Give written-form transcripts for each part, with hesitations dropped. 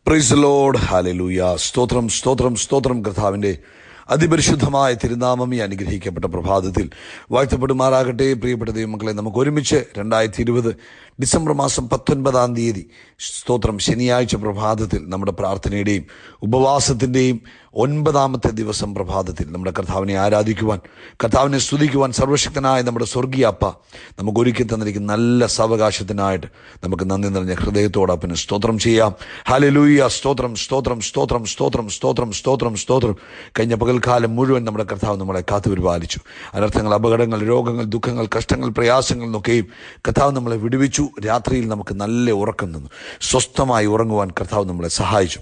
Praise the Lord. Hallelujah. സ്തോത്രം സ്തോത്രം സ്തോത്രം. കർത്താവിൻ്റെ അതിപരിശുദ്ധമായ തിരുനാമം ഈ അനുഗ്രഹിക്കപ്പെട്ട പ്രഭാതത്തിൽ വാഴ്ത്തപ്പെടുമാറാകട്ടെ. പ്രിയപ്പെട്ട ദൈവമക്കളെ, നമുക്ക് ഒരുമിച്ച് 2020 ഡിസംബർ മാസം 19-ാം തീയതി സ്തോത്രം ശനിയാഴ്ച പ്രഭാതത്തിൽ നമ്മുടെ പ്രാർത്ഥനയുടെയും ഉപവാസത്തിൻ്റെയും 9ാമത്തെ ദിവസം പ്രഭാതത്തിൽ നമ്മുടെ കർത്താവിനെ ആരാധിക്കുവാൻ, കർത്താവിനെ സ്തുതിക്കുവാൻ സർവശക്തനായ നമ്മുടെ സ്വർഗീയ അപ്പ നമുക്ക് ഒരുക്കി തന്നിരിക്കുന്ന നല്ല സാവകാശത്തിനായിട്ട് നമുക്ക് നന്ദി നിറഞ്ഞ ഹൃദയത്തോടൊപ്പം സ്തോത്രം ചെയ്യാം. ഹല്ലേലൂയ. സ്തോത്രം സ്തോത്രം സ്തോത്രം സ്തോത്രം സ്തോത്രം സ്തോത്രം സ്തോത്രം. കഴിഞ്ഞ പകൽക്കാലം മുഴുവൻ നമ്മുടെ കർത്താവ് നമ്മളെ കാത്തുപരിപാലിച്ചു. അനർത്ഥങ്ങൾ, അപകടങ്ങൾ, രോഗങ്ങൾ, ദുഃഖങ്ങൾ, കഷ്ടങ്ങൾ, പ്രയാസങ്ങൾ എന്നൊക്കെയും കർത്താവ് നമ്മളെ വിടുവിച്ചു. രാത്രിയിൽ നമുക്ക് നല്ല ഉറക്കം നിന്നു സ്വസ്ഥമായി ഉറങ്ങുവാൻ കർത്താവ് നമ്മളെ സഹായിച്ചു.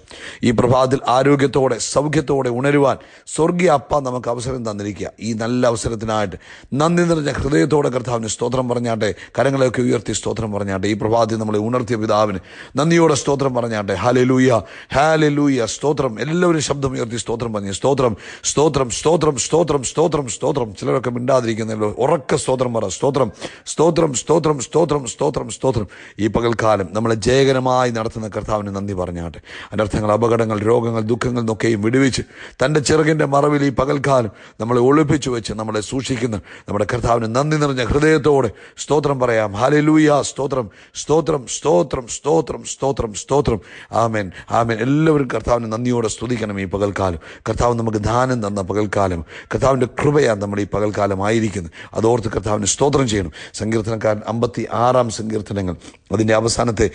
ഈ പ്രഭാതത്തിൽ ആരോഗ്യത്തോടെ സൗഖ്യത്തോടെ ഉണരുവാൻ സ്വർഗീയ അപ്പ നമുക്ക് അവസരം തന്നിരിക്കുക. ഈ നല്ല അവസരത്തിനായിട്ട് നന്ദി നിറഞ്ഞ ഹൃദയത്തോടെ കർത്താവിന് സ്തോത്രം പറഞ്ഞാട്ടെ. കരങ്ങളെയൊക്കെ ഉയർത്തി സ്തോത്രം പറഞ്ഞാട്ടെ. ഈ പ്രഭാതത്തിൽ നമ്മളെ ഉണർത്തിയ പിതാവിന് നന്ദിയോടെ സ്തോത്രം പറഞ്ഞാട്ടെ. Hallelujah hallelujah. സ്തോത്രം. എല്ലാവരും ശബ്ദം ഉയർത്തി സ്തോത്രം പറഞ്ഞു. സ്തോത്രം സ്തോത്രം സ്തോത്രം സ്തോത്രം സ്തോത്രം സ്തോത്രം. ചിലരൊക്കെ മിണ്ടാതിരിക്കുന്നല്ലോ, ഉറക്ക സ്തോത്രം പറ. സ്തോത്രം സ്തോത്രം സ്തോത്രം സ്തോത്രം സ്തോത്രം സ്തോത്രം. ഈ പകൽക്കാലം നമ്മളെ ജയകരമായി നടത്തുന്ന കർത്താവിന് നന്ദി പറഞ്ഞാട്ടെ. അനർത്ഥങ്ങൾ, അപകടങ്ങൾ, രോഗങ്ങൾ, ദുഃഖങ്ങൾ എന്നൊക്കെയും വിടുവിച്ച് തൻ്റെ ചിറകിൻ്റെ മറവിൽ ഈ പകൽക്കാലം നമ്മളെ ഒളിപ്പിച്ചു വെച്ച് നമ്മളെ സൂക്ഷിക്കുന്ന നമ്മുടെ കർത്താവിന് നന്ദി നിറഞ്ഞ ഹൃദയത്തോടെ സ്തോത്രം പറയാം. ഹല്ലേലൂയ. സ്തോത്രം സ്തോത്രം സ്തോത്രം സ്തോത്രം സ്തോത്രം സ്തോത്രം. ആമേൻ ആമേൻ. എല്ലാവരും കർത്താവിന് നന്ദിയോടെ സ്തുതിക്കണം. ഈ പകൽക്കാലം കർത്താവ് നമുക്ക് ദാനം തന്ന പകൽക്കാലം, കർത്താവിൻ്റെ കൃപയാണ് നമ്മൾ ഈ പകൽക്കാലം ആയിരിക്കുന്നത്. അതോർത്ത് കർത്താവിന് സ്തോത്രം ചെയ്യണം. സങ്കീർത്തനക്കാരൻ 56 സങ്കീർത്തനങ്ങൾ അതിൻ്റെ അവസാനത്തെ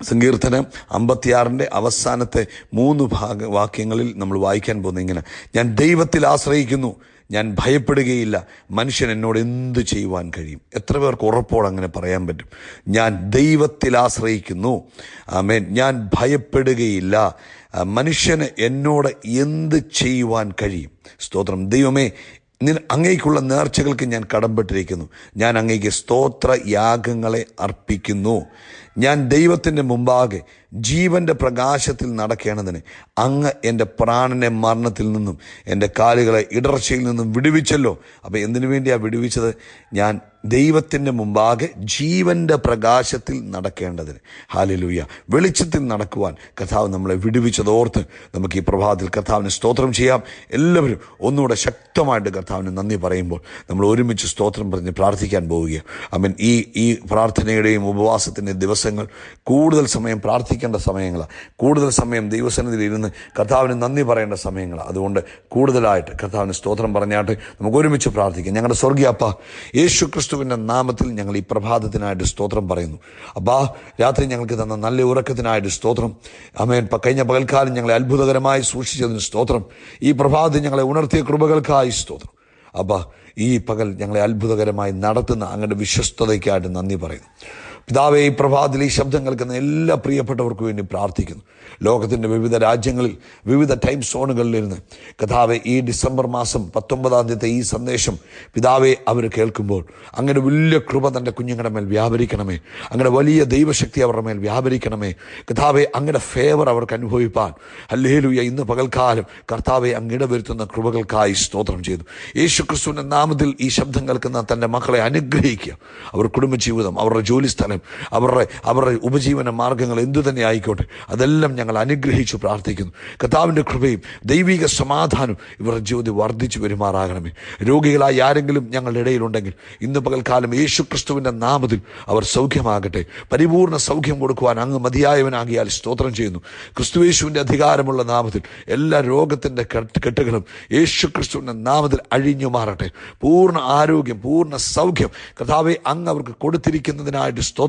സങ്കീർത്തനം 56 അവസാനത്തെ 3 വാക്യങ്ങളിൽ നമ്മൾ വായിക്കാൻ പോകുന്നത് ഇങ്ങനെ: ഞാൻ ദൈവത്തിൽ ആശ്രയിക്കുന്നു, ഞാൻ ഭയപ്പെടുകയില്ല, മനുഷ്യൻ എന്നോട് എന്ത് ചെയ്യുവാൻ കഴിയും? എത്ര പേർക്ക് ഉറപ്പോടെ അങ്ങനെ പറയാൻ പറ്റും? ഞാൻ ദൈവത്തിൽ ആശ്രയിക്കുന്നു, ആമേൻ, ഞാൻ ഭയപ്പെടുകയില്ല, മനുഷ്യന് എന്നോട് എന്ത് ചെയ്യുവാൻ കഴിയും? സ്തോത്രം. ദൈവമേ, അങ്ങേക്കുള്ള നേർച്ചകൾക്ക് ഞാൻ കടംപെട്ടിരിക്കുന്നു. ഞാൻ അങ്ങേക്ക് സ്തോത്രയാഗങ്ങളെ അർപ്പിക്കുന്നു. ഞാൻ ദൈവത്തിൻ്റെ മുമ്പാകെ ജീവൻ്റെ പ്രകാശത്തിൽ നടക്കേണ്ടതിന് അങ്ങ് എൻ്റെ പ്രാണനെ മരണത്തിൽ നിന്നും എൻ്റെ കാലുകളെ ഇടർച്ചയിൽ നിന്നും വിടുവിച്ചല്ലോ. അപ്പോൾ എന്തിനു വേണ്ടിയാണ് വിടുവിച്ചത്? ഞാൻ ദൈവത്തിൻ്റെ മുമ്പാകെ ജീവൻ്റെ പ്രകാശത്തിൽ നടക്കേണ്ടതിന്. ഹല്ലേലൂയ. വെളിച്ചത്തിൽ നടക്കുവാൻ കർത്താവ് നമ്മളെ വിടുവിച്ചതോർത്ത് നമുക്ക് ഈ പ്രഭാതത്തിൽ കർത്താവിന് സ്തോത്രം ചെയ്യാം. എല്ലാവരും ഒന്നുകൂടെ ശക്തമായിട്ട് കർത്താവിന് നന്ദി പറയുമ്പോൾ നമ്മൾ ഒരുമിച്ച് സ്തോത്രം പറഞ്ഞ് പ്രാർത്ഥിക്കാൻ പോവുകയാണ്. ആമേൻ. ഈ പ്രാർത്ഥനയുടെയും ഉപവാസത്തിൻ്റെയും ദിവസങ്ങൾ കൂടുതൽ സമയം പ്രാർത്ഥിക്കേണ്ട സമയങ്ങളാണ്. കൂടുതൽ സമയം ദൈവസന്നിധിയിൽ ഇരുന്ന് കർത്താവിന് നന്ദി പറയേണ്ട സമയങ്ങളാണ്. അതുകൊണ്ട് കൂടുതലായിട്ട് കർത്താവിന് സ്തോത്രം പറഞ്ഞാട്ട് നമുക്ക് ഒരുമിച്ച് പ്രാർത്ഥിക്കാം. ഞങ്ങളുടെ സ്വർഗീയ അപ്പ, യേശു ക്രിസ്തുവിൻ്റെ നാമത്തിൽ ഞങ്ങൾ ഈ പ്രഭാതത്തിനായിട്ട് സ്തോത്രം പറയുന്നു. അപ്പാ, രാത്രി ഞങ്ങൾക്ക് തന്ന നല്ല ഉറക്കത്തിനായിട്ട് സ്തോത്രം. ആമേൻ. കഴിഞ്ഞ പകൽക്കാലം ഞങ്ങളെ അത്ഭുതകരമായി സൂക്ഷിച്ചതിന് സ്തോത്രം. ഈ പ്രഭാതത്തിൽ ഞങ്ങളെ ഉണർത്തിയ കൃപകൾക്കായി സ്തോത്രം. അപ്പാ, ഈ പകൽ ഞങ്ങളെ അത്ഭുതകരമായി നടത്തുന്ന അങ്ങയുടെ വിശ്വസ്തതയ്ക്കായിട്ട് നന്ദി പറയുന്നു. പിതാവേ, ഈ പ്രഭാതത്തിൽ ഈ ശബ്ദം കേൾക്കുന്ന എല്ലാ പ്രിയപ്പെട്ടവർക്കു വേണ്ടി പ്രാർത്ഥിക്കുന്നു. ലോകത്തിൻ്റെ വിവിധ രാജ്യങ്ങളിൽ, വിവിധ ടൈം സോണുകളിലിരുന്ന് കർത്താവേ, ഈ ഡിസംബർ മാസം 19-ാം തീയതി ഈ സന്ദേശം പിതാവേ അവർ കേൾക്കുമ്പോൾ അങ്ങനെ വലിയ കൃപ തൻ്റെ കുഞ്ഞുങ്ങളുടെ മേൽ വ്യാപരിക്കണമേ. അങ്ങനെ വലിയ ദൈവശക്തി അവരുടെ മേൽ വ്യാപരിക്കണമേ. കർത്താവേ, അങ്ങയുടെ ഫേവർ അവർക്ക് അനുഭവിപ്പാൻ ഹല്ലേലൂയ ഇന്ന് പകൽക്കാലം കർത്താവെ അങ്ങ് ഇടവരുത്തുന്ന കൃപകൾക്കായി സ്തോത്രം ചെയ്തു. യേശു ക്രിസ്തുവിൻ്റെ നാമത്തിൽ ഈ ശബ്ദം കേൾക്കുന്ന തൻ്റെ മക്കളെ അനുഗ്രഹിക്കുക. അവർ കുടുംബജീവിതം, അവരുടെ ജോലിസ്ഥലം, അവരുടെ ഉപജീവന മാർഗങ്ങൾ എന്തു തന്നെ ആയിക്കോട്ടെ, അതെല്ലാം ഞങ്ങൾ അനുഗ്രഹിച്ചു പ്രാർത്ഥിക്കുന്നു. കർത്താവിൻ്റെ കൃപയും ദൈവിക സമാധാനവും ഇവരുടെ ജീവിതത്തിൽ വർദ്ധിച്ചു വരുമാറാകണമേ. രോഗികളായി ആരെങ്കിലും ഞങ്ങളുടെ ഇടയിലുണ്ടെങ്കിൽ ഇന്ന് പകൽക്കാലം യേശു ക്രിസ്തുവിൻ്റെ നാമത്തിൽ അവർ സൗഖ്യമാകട്ടെ. പരിപൂർണ്ണ സൗഖ്യം കൊടുക്കുവാൻ അങ്ങ് മതിയായവനാകിയാൽ സ്തോത്രം ചെയ്യുന്നു. ക്രിസ്തുയേശുവിൻ്റെ അധികാരമുള്ള നാമത്തിൽ എല്ലാ രോഗത്തിൻ്റെ കെട്ടുകളും യേശു ക്രിസ്തുവിൻ്റെ നാമത്തിൽ അഴിഞ്ഞു മാറട്ടെ. പൂർണ്ണ ആരോഗ്യം, പൂർണ്ണ സൗഖ്യം കർത്താവെ അങ്ങ് അവർക്ക് കൊടുത്തിരിക്കുന്നതിനായിട്ട് സ്തോത്രം.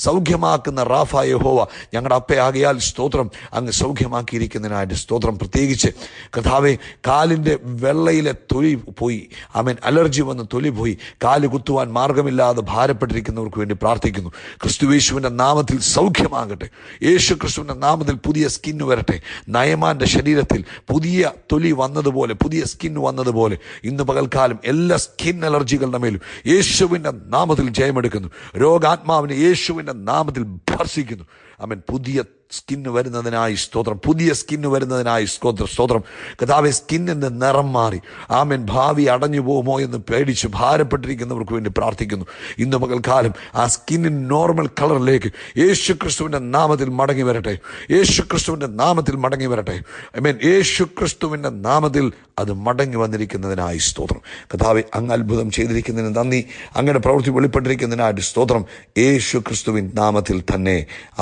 സൗഖ്യമാക്കുന്ന റാഫ യഹോവ ഞങ്ങളുടെ അപ്പയാകിയാൽ സ്തോത്രം. അങ്ങ് സൗഖ്യമാക്കിയിരിക്കുന്നതിനായിട്ട് സ്തോത്രം. പ്രത്യേകിച്ച് കർത്താവെ, കാലിൻ്റെ വെള്ളയിലെ തൊലി പോയി, ആമേൻ, അലർജി വന്ന് തൊലി പോയി, കാല് കുത്തുവാൻ മാർഗമില്ലാതെ ഭാരപ്പെട്ടിരിക്കുന്നവർക്ക് വേണ്ടി പ്രാർത്ഥിക്കുന്നു. ക്രിസ്തുയേശുവിൻ്റെ നാമത്തിൽ സൗഖ്യമാകട്ടെ. യേശു ക്രിസ്തുവിൻ്റെ നാമത്തിൽ പുതിയ സ്കിന്ന് വരട്ടെ. നയമാൻ്റെ ശരീരത്തിൽ പുതിയ തൊലി വന്നതുപോലെ, പുതിയ സ്കിന്ന് വന്നതുപോലെ ഇന്ന് പകൽക്കാലം എല്ലാ സ്കിൻ അലർജികളുടെ മേലും യേശുവിൻ്റെ നാമത്തിൽ ജയമെടുക്കുന്നു. രോഗാത്മാവിനെ യേശുവിൻ്റെ നാമത്തിൽ ഭർഷിക്കുന്നു. ആമേൻ. പുതിയ സ്കിന്ന് വരുന്നതിനായി സ്തോത്രം, പുതിയ സ്കിന്ന് വരുന്നതിനായി സ്തോത്രം. കർത്താവേ, സ്കിന്നിൻ്റെ നിറം മാറി ആമേൻ ഭാവി അടഞ്ഞു പോകുമോ എന്ന് പേടിച്ച് ഭാരപ്പെട്ടിരിക്കുന്നവർക്ക് വേണ്ടി പ്രാർത്ഥിക്കുന്നു. ഇന്ന് പകൽക്കാലം ആ സ്കിന്നിന് നോർമൽ കളറിലേക്ക് യേശു ക്രിസ്തുവിൻ്റെ നാമത്തിൽ മടങ്ങി വരട്ടെ. യേശു ക്രിസ്തുവിൻ്റെ നാമത്തിൽ മടങ്ങി വരട്ടെ. ആമേൻ. യേശു ക്രിസ്തുവിൻ്റെ നാമത്തിൽ അത് മടങ്ങി വന്നിരിക്കുന്നതിനായി സ്തോത്രം. കർത്താവേ, അങ്ങ് അത്ഭുതം ചെയ്തിരിക്കുന്നതിന് നന്ദി. അങ്ങയുടെ പ്രവൃത്തി വെളിപ്പെട്ടിരിക്കുന്നതിനായിട്ട് സ്തോത്രം. യേശു ക്രിസ്തുവിൻ നാമത്തിൽ തന്നെ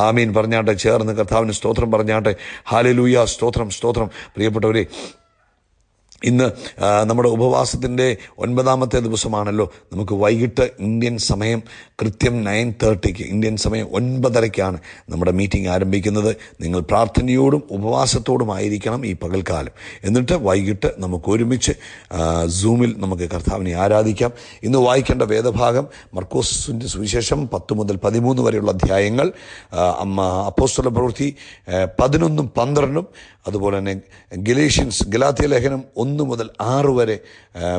ആമീൻ പറഞ്ഞാട്ടെ. ചേർന്ന് കർത്താവിന് സ്തോത്രം പറഞ്ഞാട്ടെ. ഹല്ലേലൂയ. സ്തോത്രം, സ്തോത്രം. പ്രിയപ്പെട്ടവരെ, ഇന്ന് നമ്മുടെ ഉപവാസത്തിൻ്റെ 9ാമത്തെ ദിവസമാണല്ലോ. നമുക്ക് വൈകിട്ട് ഇന്ത്യൻ സമയം കൃത്യം 9:30 ഇന്ത്യൻ സമയം 9:30 നമ്മുടെ മീറ്റിംഗ് ആരംഭിക്കുന്നത്. നിങ്ങൾ പ്രാർത്ഥനയോടും ഉപവാസത്തോടും ആയിരിക്കണം ഈ പകൽക്കാലം. എന്നിട്ട് വൈകിട്ട് നമുക്ക് ഒരുമിച്ച് സൂമിൽ നമുക്ക് കർത്താവിനെ ആരാധിക്കാം. ഇന്ന് വായിക്കേണ്ട വേദഭാഗം മർക്കോസിൻ്റെ സുവിശേഷം 10 മുതൽ 13 വരെയുള്ള അധ്യായങ്ങൾ, അപ്പോസ്തല പ്രവൃത്തി 11ഉം 12ഉം, അതുപോലെ തന്നെ ഗലാത്യ ലേഖനം 1 മുതൽ 6 വരെ,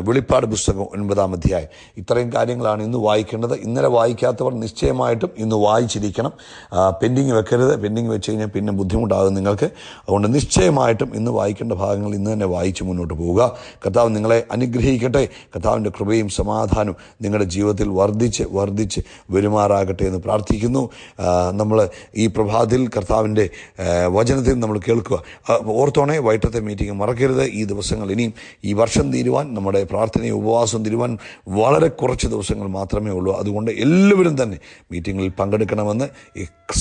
വെളിപ്പാട് പുസ്തകം 9ാം അധ്യായം. ഇത്രയും കാര്യങ്ങളാണ് ഇന്ന് വായിക്കേണ്ടത്. ഇന്നലെ വായിക്കാത്തവർ നിശ്ചയമായിട്ടും ഇന്ന് വായിച്ചിരിക്കണം. പെൻഡിങ് വെക്കരുത്. പെൻഡിങ് വെച്ച് കഴിഞ്ഞാൽ പിന്നെ ബുദ്ധിമുട്ടാകും നിങ്ങൾക്ക്. അതുകൊണ്ട് നിശ്ചയമായിട്ടും ഇന്ന് വായിക്കേണ്ട ഭാഗങ്ങൾ ഇന്ന് തന്നെ വായിച്ച് മുന്നോട്ട് പോവുക. കർത്താവ് നിങ്ങളെ അനുഗ്രഹിക്കട്ടെ. കർത്താവിൻ്റെ കൃപയും സമാധാനവും നിങ്ങളുടെ ജീവിതത്തിൽ വർദ്ധിച്ച് വരുമാറാകട്ടെ എന്ന് പ്രാർത്ഥിക്കുന്നു. നമ്മൾ ഈ പ്രഭാതത്തിൽ കർത്താവിൻ്റെ വചനത്തിൽ നമ്മൾ കേൾക്കുക. ഓർത്തോണേ, വൈകിട്ടത്തെ മീറ്റിംഗ് മറക്കരുത്. ഈ ദിവസങ്ങൾ ഇനിയും ഈ വർഷം തീരുവാൻ, നമ്മുടെ പ്രാർത്ഥനയും ഉപവാസം തീരുവാൻ വളരെ കുറച്ച് ദിവസങ്ങൾ മാത്രമേ ഉള്ളൂ. അതുകൊണ്ട് എല്ലാവരും തന്നെ മീറ്റിങ്ങിൽ പങ്കെടുക്കണമെന്ന്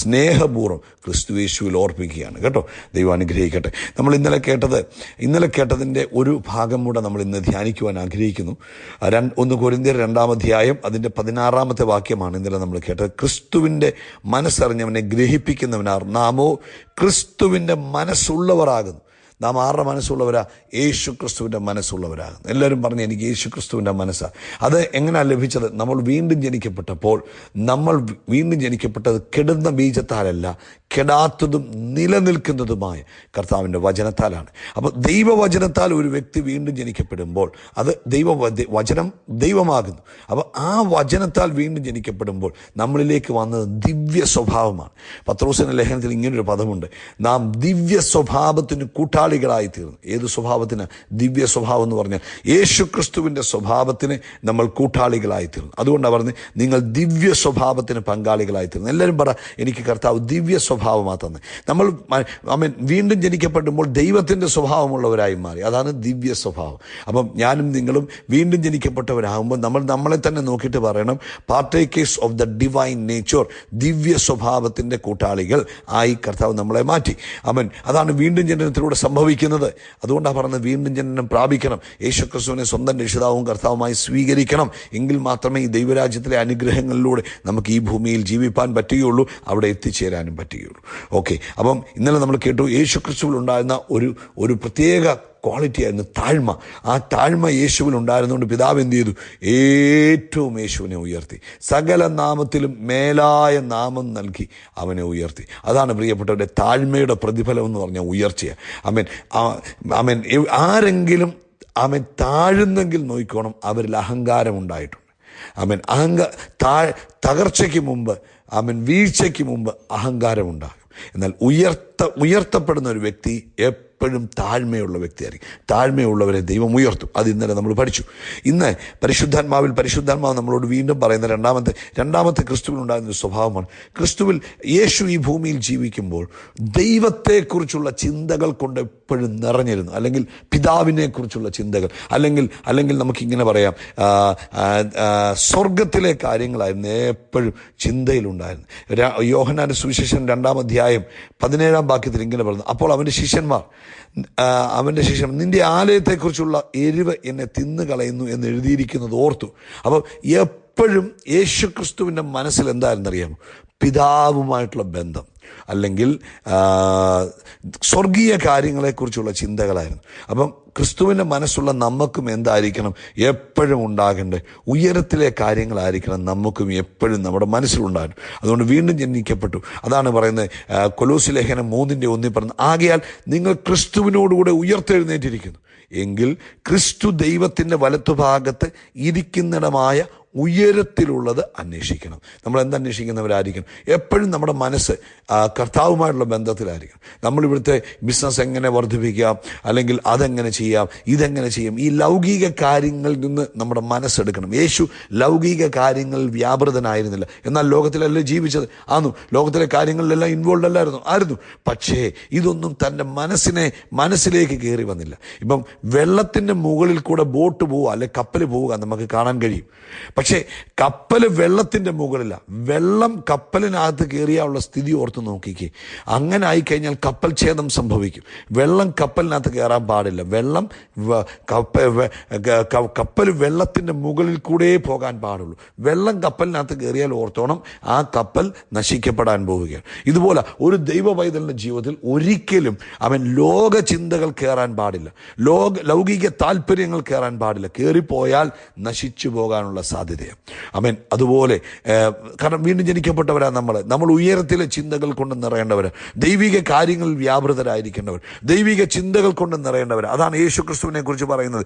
സ്നേഹപൂർവ്വം ക്രിസ്തുയേശുവിൽ ഓർപ്പിക്കുകയാണ് കേട്ടോ. ദൈവം അനുഗ്രഹിക്കട്ടെ. നമ്മൾ ഇന്നലെ കേട്ടതിൻ്റെ ഒരു ഭാഗം കൂടെ നമ്മൾ ഇന്ന് ധ്യാനിക്കുവാൻ ആഗ്രഹിക്കുന്നു. 1 കൊരിന്ത്യർ 2-ാം അധ്യായം അതിൻ്റെ 16ാമത്തെ വാക്യമാണ് ഇന്നലെ നമ്മൾ കേട്ടത്. ക്രിസ്തുവിൻ്റെ മനസ്സറിഞ്ഞവനെ ഗ്രഹിപ്പിക്കുന്നവനാർ നാമോ ക്രിസ്തുവിൻ്റെ മനസ്സുള്ളവരാകുന്നു. നാം ആരുടെ മനസ്സുള്ളവരാ? യേശു ക്രിസ്തുവിൻ്റെ മനസ്സുള്ളവരാകുന്നു. എല്ലാവരും പറഞ്ഞ്, എനിക്ക് യേശു ക്രിസ്തുവിൻ്റെ മനസ്സാണ്. അത് എങ്ങനെയാണ് ലഭിച്ചത്? നമ്മൾ വീണ്ടും ജനിക്കപ്പെട്ടപ്പോൾ, നമ്മൾ വീണ്ടും ജനിക്കപ്പെട്ടത് കെടുന്ന ബീജത്താലല്ല, കെടാത്തതും നിലനിൽക്കുന്നതുമായ കർത്താവിൻ്റെ വചനത്താലാണ്. അപ്പോൾ ദൈവവചനത്താൽ ഒരു വ്യക്തി വീണ്ടും ജനിക്കപ്പെടുമ്പോൾ അത് വചനം ദൈവമാകുന്നു. അപ്പോൾ ആ വചനത്താൽ വീണ്ടും ജനിക്കപ്പെടുമ്പോൾ നമ്മളിലേക്ക് വന്നത് ദിവ്യ സ്വഭാവമാണ്. പത്രോസിന്റെ ലേഖനത്തിൽ ഇങ്ങനൊരു പദമുണ്ട്, നാം ദിവ്യ സ്വഭാവത്തിന് കൂട്ടാളികളായി തീർന്നു. ഏത് സ്വഭാവത്തിന്? ദിവ്യ സ്വഭാവം എന്ന് പറഞ്ഞാൽ യേശു ക്രിസ്തുവിൻ്റെ സ്വഭാവത്തിന് നമ്മൾ കൂട്ടാളികളായി തീർന്നു. അതുകൊണ്ടാണ് പറഞ്ഞത്, നിങ്ങൾ ദിവ്യ സ്വഭാവത്തിന് പങ്കാളികളായി തീർന്നു. എല്ലാവരും പറ, എനിക്ക് കർത്താവ് ദിവ്യ സ്വഭാവമാണ് തന്നെ. നമ്മൾ വീണ്ടും ജനിക്കപ്പെടുമ്പോൾ ദൈവത്തിൻ്റെ സ്വഭാവമുള്ളവരായി മാറി. അതാണ് ദിവ്യ സ്വഭാവം. അപ്പം ഞാനും നിങ്ങളും വീണ്ടും ജനിക്കപ്പെട്ടവരാകുമ്പോൾ നമ്മളെ തന്നെ നോക്കിയിട്ട് പറയണം, partakers of the divine nature, ദിവ്യ സ്വഭാവത്തിൻ്റെ കൂട്ടാളികൾ ആയി കർത്താവ് നമ്മളെ മാറ്റി. അതാണ് വീണ്ടും ജനനത്തിലൂടെ സംഭവിക്കുന്നത്. അതുകൊണ്ടാണ് പറഞ്ഞത്, വീണ്ടും ജനനം പ്രാപിക്കണം, യേശുക്രിസ്തുവിനെ സ്വന്തം രക്ഷിതാവും കർത്താവുമായി സ്വീകരിക്കണം. എങ്കിൽ മാത്രമേ ഈ ദൈവരാജ്യത്തിലെ അനുഗ്രഹങ്ങളിലൂടെ നമുക്ക് ഈ ഭൂമിയിൽ ജീവിപ്പാൻ പറ്റുകയുള്ളൂ, അവിടെ എത്തിച്ചേരാനും പറ്റുകയുള്ളൂ. ഓക്കെ, അപ്പം ഇന്നലെ നമ്മൾ കേട്ടു, യേശുക്രിസ്തുവിൽ ഉണ്ടായിരുന്ന ഒരു പ്രത്യേക ക്വാളിറ്റിയായിരുന്നു താഴ്മ. ആ താഴ്മ യേശുവിൽ ഉണ്ടായിരുന്നുകൊണ്ട് പിതാവ് എന്ത് ചെയ്തു? ഏറ്റവും യേശുവിനെ ഉയർത്തി, സകല നാമത്തിലും മേലായ നാമം നൽകി അവനെ ഉയർത്തി. അതാണ് പ്രിയപ്പെട്ടവരുടെ താഴ്മയുടെ പ്രതിഫലം എന്ന് പറഞ്ഞാൽ ഉയർച്ചയാണ്. ആമേൻ. ആരെങ്കിലും താഴുന്നെങ്കിൽ നോക്കിക്കോണം, അവരിൽ അഹങ്കാരം ഉണ്ടായിട്ടുണ്ട്. തകർച്ചയ്ക്ക് മുമ്പ്, വീഴ്ചയ്ക്ക് മുമ്പ് അഹങ്കാരമുണ്ടാകും. എന്നാൽ ഉയർത്തപ്പെടുന്ന ഒരു വ്യക്തി എപ്പോഴും താഴ്മയുള്ള വ്യക്തിയായിരിക്കും. താഴ്മയുള്ളവരെ ദൈവം ഉയർത്തും. അത് ഇന്നലെ നമ്മൾ പഠിച്ചു. ഇന്ന് പരിശുദ്ധാത്മാവ് നമ്മളോട് വീണ്ടും പറയുന്ന രണ്ടാമത്തെ ക്രിസ്തുവിൽ ഉണ്ടാകുന്ന ഒരു സ്വഭാവമാണ്. ക്രിസ്തുവിൽ യേശു ഈ ഭൂമിയിൽ ജീവിക്കുമ്പോൾ ദൈവത്തെക്കുറിച്ചുള്ള ചിന്തകൾ കൊണ്ട് എപ്പോഴും നിറഞ്ഞിരുന്നു. അല്ലെങ്കിൽ പിതാവിനെ കുറിച്ചുള്ള ചിന്തകൾ, അല്ലെങ്കിൽ നമുക്കിങ്ങനെ പറയാം, സ്വർഗത്തിലെ കാര്യങ്ങളായിരുന്നു എപ്പോഴും ചിന്തയിലുണ്ടായിരുന്നു. യോഹന്നാന്റെ സുവിശേഷം 2-ാം അധ്യായം 17-ാം വാക്യത്തിൽ ഇങ്ങനെ പറയുന്നു, അപ്പോൾ അവൻ്റെ ശിഷ്യന്മാർ നിന്റെ ആലയത്തെക്കുറിച്ചുള്ള എരിവ് എന്നെ തിന്നുകളയുന്നു എന്ന് എഴുതിയിരിക്കുന്നത് ഓർത്തു. അപ്പോൾ എപ്പോഴും യേശുക്രിസ്തുവിൻ്റെ മനസ്സിൽ എന്തായിരുന്നറിയാമോ? പിതാവുമായിട്ടുള്ള ബന്ധം, അല്ലെങ്കിൽ സ്വർഗീയ കാര്യങ്ങളെക്കുറിച്ചുള്ള ചിന്തകളായിരുന്നു. അപ്പം ക്രിസ്തുവിൻ്റെ മനസ്സുള്ള നമുക്കും എന്തായിരിക്കണം? എപ്പോഴും ഉണ്ടാകേണ്ടത് ഉയരത്തിലെ കാര്യങ്ങളായിരിക്കണം നമുക്കും എപ്പോഴും നമ്മുടെ മനസ്സിലുണ്ടാകും. അതുകൊണ്ട് വീണ്ടും ജനിക്കപ്പെട്ടു. അതാണ് പറയുന്നത്, കൊലോസ്യ ലേഖനം 3:1 പറയുന്നത്, ആകയാൽ നിങ്ങൾ ക്രിസ്തുവിനോടുകൂടെ ഉയർത്തെഴുന്നേറ്റിരിക്കുന്നു എങ്കിൽ ക്രിസ്തു ദൈവത്തിൻ്റെ വലത്തുഭാഗത്ത് ഇരിക്കുന്നിടമായ ഉയരത്തിലുള്ളത് അന്വേഷിക്കണം. നമ്മൾ എന്തന്വേഷിക്കുന്നവരായിരിക്കണം? എപ്പോഴും നമ്മുടെ മനസ്സ് കർത്താവുമായിട്ടുള്ള ബന്ധത്തിലായിരിക്കണം. നമ്മളിവിടുത്തെ ബിസിനസ് എങ്ങനെ വർദ്ധിപ്പിക്കാം, അല്ലെങ്കിൽ അതെങ്ങനെ ചെയ്യാം, ഇതെങ്ങനെ ചെയ്യാം, ഈ ലൗകിക കാര്യങ്ങളിൽ നിന്ന് നമ്മുടെ മനസ്സെടുക്കണം. യേശു ലൗകിക കാര്യങ്ങളിൽ വ്യാപൃതനായിരുന്നില്ല, എന്നാൽ ലോകത്തിലല്ലേ ജീവിച്ചത്. ലോകത്തിലെ കാര്യങ്ങളിലെല്ലാം ഇൻവോൾവ് ആയിരുന്നു. പക്ഷേ ഇതൊന്നും തൻ്റെ മനസ്സിലേക്ക് കയറി വന്നില്ല. ഇപ്പം വെള്ളത്തിൻ്റെ മുകളിൽ കൂടെ ബോട്ട് പോവുക, അല്ലെ കപ്പൽ പോവുക നമുക്ക് കാണാൻ കഴിയും. പക്ഷേ കപ്പൽ വെള്ളത്തിൻ്റെ മുകളില, വെള്ളം കപ്പലിനകത്ത് കയറിയാനുള്ള സ്ഥിതി ഓർത്ത് നോക്കിക്കേ. അങ്ങനെ ആയിക്കഴിഞ്ഞാൽ കപ്പൽ ഛേദം സംഭവിക്കും. വെള്ളം കപ്പലിനകത്ത് കയറാൻ പാടില്ല. കപ്പൽ വെള്ളത്തിൻ്റെ മുകളിൽ കൂടെ പോകാൻ പാടുള്ളൂ. വെള്ളം കപ്പലിനകത്ത് കയറിയാൽ ഓർത്തോണം, ആ കപ്പൽ നശിക്കപ്പെടാൻ പോവുകയാണ്. ഇതുപോലെ ഒരു ദൈവ പൈതലിൻ്റെ ജീവിതത്തിൽ ഒരിക്കലും അവൻ ലോക ചിന്തകൾ കയറാൻ പാടില്ല, ലൗകിക താല്പര്യങ്ങൾ കയറാൻ പാടില്ല. കയറിപ്പോയാൽ നശിച്ചു പോകാനുള്ള സാധ്യതയാണ്. അതുപോലെ കാരണം വീണ്ടും ജനിക്കപ്പെട്ടവരാ നമ്മൾ ഉയരത്തിലെ ചിന്തകൾ കൊണ്ട് നിറയേണ്ടവർ, ദൈവിക കാര്യങ്ങളിൽ വ്യാപൃതരായിരിക്കേണ്ടവർ, ദൈവിക ചിന്തകൾ കൊണ്ട് നിറയേണ്ടവർ. അതാണ് യേശു ക്രിസ്തുവിനെ കുറിച്ച് പറയുന്നത്.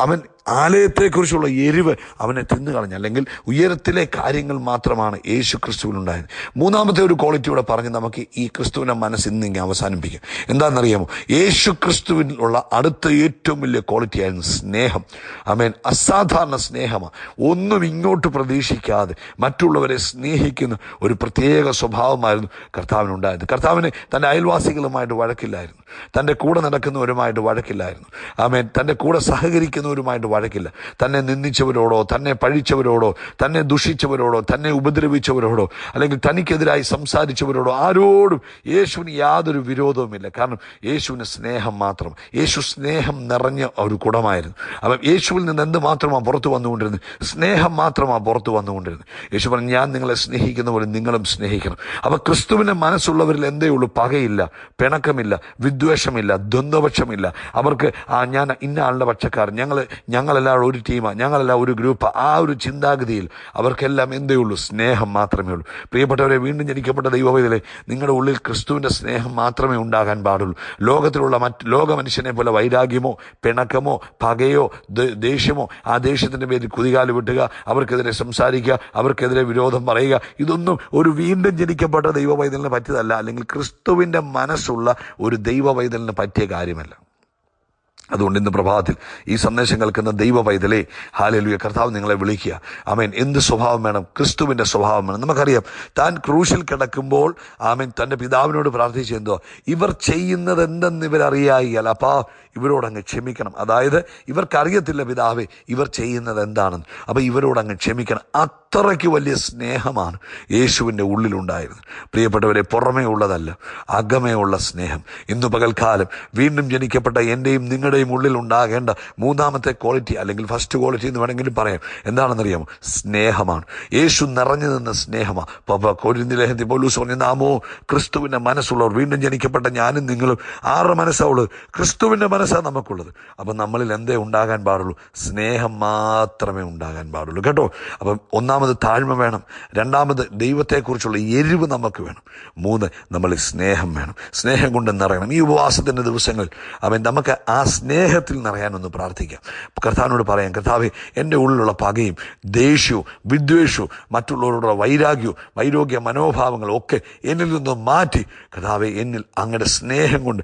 അവൻ ആലയത്തെക്കുറിച്ചുള്ള എരിവ് അവനെ തിന്നുകളഞ്ഞു, അല്ലെങ്കിൽ ഉയരത്തിലെ കാര്യങ്ങൾ മാത്രമാണ് യേശു ക്രിസ്തുവിനുണ്ടായത്. മൂന്നാമത്തെ ഒരു ക്വാളിറ്റിയോടെ പറഞ്ഞ് നമുക്ക് ഈ ക്രിസ്തുവിൻ്റെ മനസ്സ് ഇന്നിങ്ങനെ അവസാനിപ്പിക്കാം. എന്താണെന്നറിയാമോ? യേശു ക്രിസ്തുവിനുള്ള അടുത്ത ഏറ്റവും വലിയ ക്വാളിറ്റി ആയിരുന്നു സ്നേഹം. അസാധാരണ സ്നേഹമാണ്. ഒന്നും ഇങ്ങോട്ട് പ്രതീക്ഷിക്കാതെ മറ്റുള്ളവരെ സ്നേഹിക്കുന്ന ഒരു പ്രത്യേക സ്വഭാവമായിരുന്നു കർത്താവിനുണ്ടായത്. കർത്താവിന് തൻ്റെ അയൽവാസികളുമായിട്ട് വഴക്കില്ലായിരുന്നു, തൻ്റെ കൂടെ നടക്കുന്നവരുമായിട്ട് വഴക്കില്ലായിരുന്നു, തൻ്റെ കൂടെ സഹകരിക്കുന്നവരുമായിട്ട് വഴക്കില്ല. തന്നെ നിന്ദിച്ചവരോടോ, തന്നെ പഴിച്ചവരോടോ, തന്നെ ദുഷിച്ചവരോടോ, തന്നെ ഉപദ്രവിച്ചവരോടോ, അല്ലെങ്കിൽ തനിക്കെതിരായി സംസാരിച്ചവരോടോ ആരോടും യേശുവിന് യാതൊരു വിരോധവുമില്ല. കാരണം യേശുവിന് സ്നേഹം മാത്രം. യേശു സ്നേഹം നിറഞ്ഞ ഒരു കുടമായിരുന്നു. യേശുവിൽ നിന്ന് എന്ത് മാത്രമാണ് പുറത്തു വന്നുകൊണ്ടിരുന്നത്? സ്നേഹം മാത്രമാണ് പുറത്തു വന്നുകൊണ്ടിരുന്നത്. യേശു പറഞ്ഞു, ഞാൻ നിങ്ങളെ സ്നേഹിക്കുന്ന പോലെ നിങ്ങളും സ്നേഹിക്കണം. ക്രിസ്തുവിൻ്റെ മനസ്സുള്ളവരിൽ എന്തേ ഉള്ളൂ? പകയില്ല, പിണക്കമില്ല, വിദ്വേഷമില്ല, ദ്വന്ദ്വപക്ഷമില്ല. അവർക്ക് ഞാൻ ഇന്ന ആളുടെ പക്ഷക്കാരൻ, ഞങ്ങളെല്ലാം ഒരു ടീമാണ്, ഞങ്ങളെല്ലാം ഒരു ഗ്രൂപ്പ്, ആ ഒരു ചിന്താഗതിയിൽ അവർക്കെല്ലാം എന്തേ ഉള്ളൂ? സ്നേഹം മാത്രമേ ഉള്ളൂ. പ്രിയപ്പെട്ടവരെ, വീണ്ടും ജനിക്കപ്പെട്ട ദൈവവേദലെ, നിങ്ങളുടെ ഉള്ളിൽ ക്രിസ്തുവിൻ്റെ സ്നേഹം മാത്രമേ ഉണ്ടാകാൻ പാടുള്ളൂ. ലോകത്തിലുള്ള ലോക മനുഷ്യനെ പോലെ വൈരാഗ്യമോ, പിണക്കമോ, പകയോ, ദേഷ്യമോ, ആ ദേഷ്യത്തിൻ്റെ പേരിൽ കുതികാല് വിട്ടുക, അവർക്കെതിരെ സംസാരിക്കുക, അവർക്കെതിരെ വിരോധം പറയുക, ഇതൊന്നും ഒരു വീണ്ടും ജനിക്കപ്പെട്ട ദൈവ പൈതലിന് പറ്റിയതല്ല, അല്ലെങ്കിൽ ക്രിസ്തുവിൻ്റെ മനസ്സുള്ള ഒരു ദൈവ പൈതലിന് പറ്റിയ കാര്യമല്ല. അതുകൊണ്ട് ഇന്ന് പ്രഭാതത്തിൽ ഈ സന്ദേശം കേൾക്കുന്ന ദൈവ പൈതലേ, ഹല്ലേലൂയ, കർത്താവ് നിങ്ങളെ വിളിക്കുക. എന്ത് സ്വഭാവം വേണം? ക്രിസ്തുവിൻ്റെ സ്വഭാവം വേണം. നമുക്കറിയാം, താൻ ക്രൂശിൽ കിടക്കുമ്പോൾ തൻ്റെ പിതാവിനോട് പ്രാർത്ഥിച്ചെന്തോ, ഇവർ ചെയ്യുന്നത് എന്തെന്ന് ഇവരറിയായില്ല, ഇവരോടങ്ങ് ക്ഷമിക്കണം. അതായത് ഇവർക്കറിയത്തില്ല പിതാവേ ഇവർ ചെയ്യുന്നത് എന്താണെന്ന്, ഇവരോടങ്ങ് ക്ഷമിക്കണം. അത്രയ്ക്ക് വലിയ സ്നേഹമാണ് യേശുവിൻ്റെ ഉള്ളിലുണ്ടായിരുന്നത്. പ്രിയപ്പെട്ടവരെ, പുറമേ ഉള്ളതല്ല, അകമേ ഉള്ള സ്നേഹം. ഇന്നു പകൽക്കാലം വീണ്ടും ജനിക്കപ്പെട്ട എൻ്റെയും നിങ്ങളുടെയും ഉള്ളിൽ ഉണ്ടാകേണ്ട മൂന്നാമത്തെ ക്വാളിറ്റി, അല്ലെങ്കിൽ ഫസ്റ്റ് ക്വാളിറ്റി എന്ന് വേണമെങ്കിലും പറയാം, എന്താണെന്നറിയാമോ? സ്നേഹമാണ്. യേശു നിറഞ്ഞു നിന്ന സ്നേഹമാണ്. കൊരിന്ത്യർ ലേഖനത്തിൽ പൗലോസ് പറഞ്ഞു, നാമോ ക്രിസ്തുവിൻ്റെ മനസ്സുള്ളവർ. വീണ്ടും ജനിക്കപ്പെട്ട ഞാനും നിങ്ങളും ആറ് മനസ്സാവുള്ളത്? ക്രിസ്തുവിൻ്റെ മനസ്സാണ് നമുക്കുള്ളത്. നമ്മളിൽ എന്തേ ഉണ്ടാകാൻ പാടുള്ളൂ? സ്നേഹം മാത്രമേ ഉണ്ടാകാൻ പാടുള്ളൂ, കേട്ടോ. ഒന്നാമത് താഴ്മ വേണം, രണ്ടാമത് ദൈവത്തെക്കുറിച്ചുള്ള എരിവ് നമുക്ക് വേണം, മൂന്ന് നമ്മളിൽ സ്നേഹം വേണം. സ്നേഹം കൊണ്ട് നിറയണം. ഈ ഉപവാസത്തിൻ്റെ ദിവസങ്ങൾ നമുക്ക് ആ സ്നേഹത്തിൽ നിറയാനൊന്ന് പ്രാർത്ഥിക്കാം. കർത്താവിനോട് പറയാം, കർത്താവേ, എൻ്റെ ഉള്ളിലുള്ള പകയും ദേഷ്യവും വിദ്വേഷവും മറ്റുള്ളവരോടുള്ള വൈരാഗ്യ മനോഭാവങ്ങളും ഒക്കെ എന്നിൽ നിന്ന് മാറ്റി, കർത്താവേ, എന്നിൽ അങ്ങയുടെ സ്നേഹം കൊണ്ട്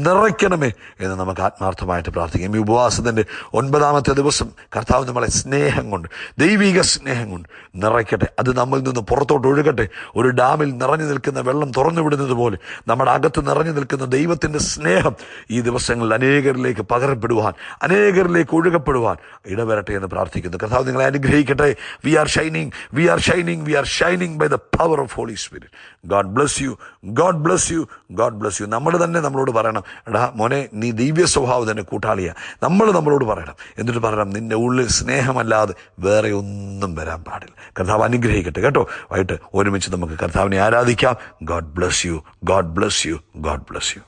നിറയ്ക്കണമേ എന്ന് നമുക്ക് ആത്മാർത്ഥമായിട്ട് പ്രാർത്ഥിക്കാം. ഈ ഉപവാസത്തിൻ്റെ 9ാമത്തെ ദിവസം കർത്താവ് നമ്മളെ സ്നേഹം കൊണ്ട്, ദൈവിക സ്നേഹം കൊണ്ട് നിറയ്ക്കട്ടെ. അത് നമ്മിൽ നിന്ന് പുറത്തോട്ട് ഒഴുകട്ടെ. ഒരു ഡാമിൽ നിറഞ്ഞു നിൽക്കുന്ന വെള്ളം തുറന്നു വിടുന്നത് പോലെ നമ്മുടെ അകത്ത് നിറഞ്ഞു നിൽക്കുന്ന ദൈവത്തിൻ്റെ സ്നേഹം ഈ ദിവസങ്ങളിൽ അനേകരിലേക്ക് പകരപ്പെടുവാൻ, അനേകരിലേക്ക് ഒഴുകപ്പെടുവാൻ ഇടവരട്ടെ എന്ന് പ്രാർത്ഥിക്കുന്നു. കർത്താവ് നിങ്ങളെ അനുഗ്രഹിക്കട്ടെ. We are shining by the power of holy spirit. God bless you, God bless you, God bless you. നമ്മൾ തന്നെ നമ്മളോട് പറയണം, എടാ മോനെ, നീ ദിവ്യ സ്വഭാവം തന്നെ കൂട്ടാളിയാണ്. നമ്മളോട് പറയണം. എന്നിട്ട് പറയണം, നിന്റെ ഉള്ളിൽ സ്നേഹമല്ലാതെ വേറെ ഒന്നും വരാൻ പാടില്ല. കർത്താവ് അനുഗ്രഹിക്കട്ടെ, കേട്ടോ. വൈകിട്ട് ഒരുമിച്ച് നമുക്ക് കർത്താവിനെ ആരാധിക്കാം. God bless you, God bless you, God bless U.